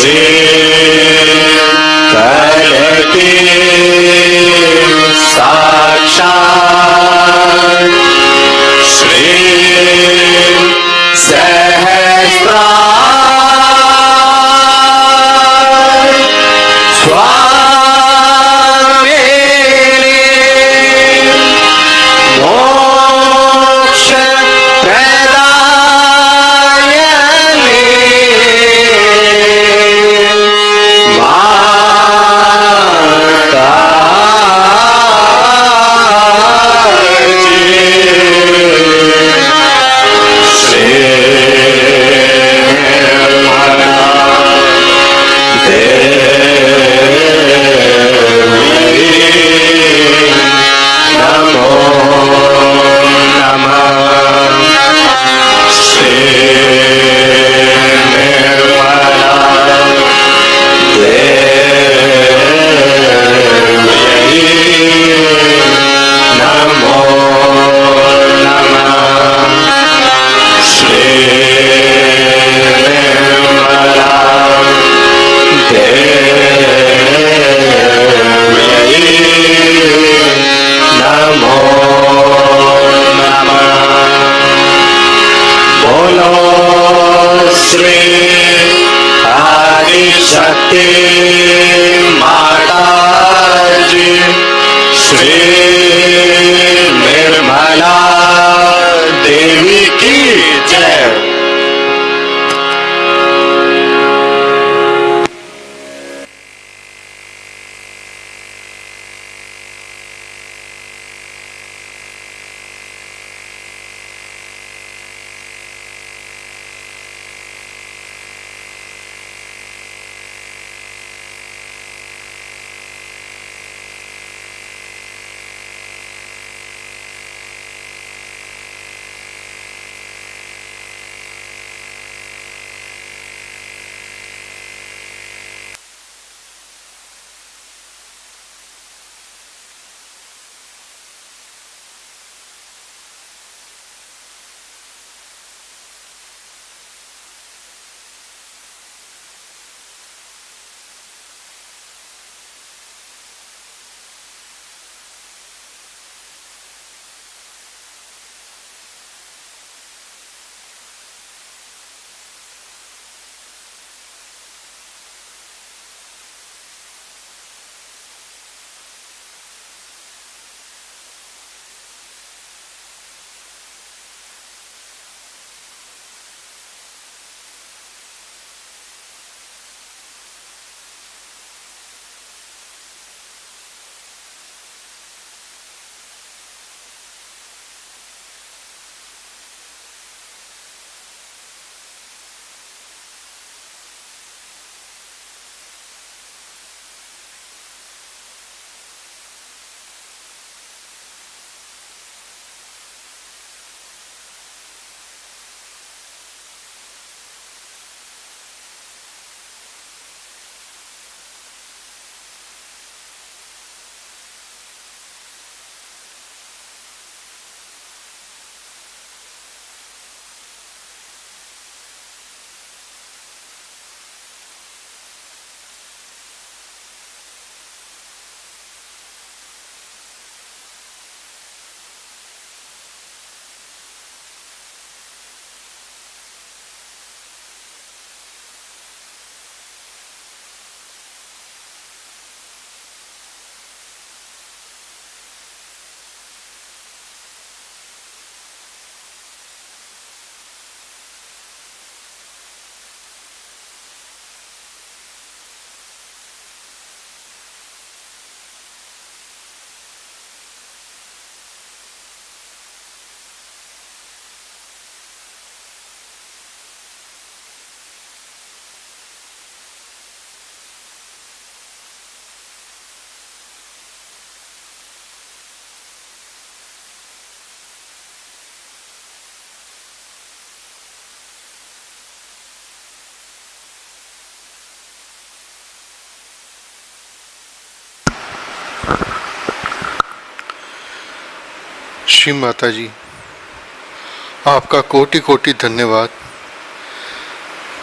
श्री करती साक्षात् श्री सहस्रार स्वामिनी मोक्ष प्रदायिनी शक्ति माता जी श्री निर्मला देवी की जय। श्री माता जी, आपका कोटि कोटि धन्यवाद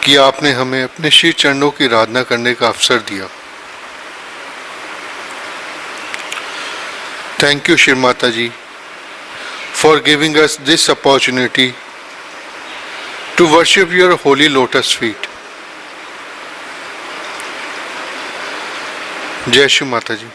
कि आपने हमें अपने श्री चरणों की आराधना करने का अवसर दिया। Thank you, Shri Mata Ji, for giving us this opportunity to worship your holy lotus feet. Jai Shri Mata Ji.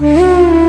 Mm-hmm.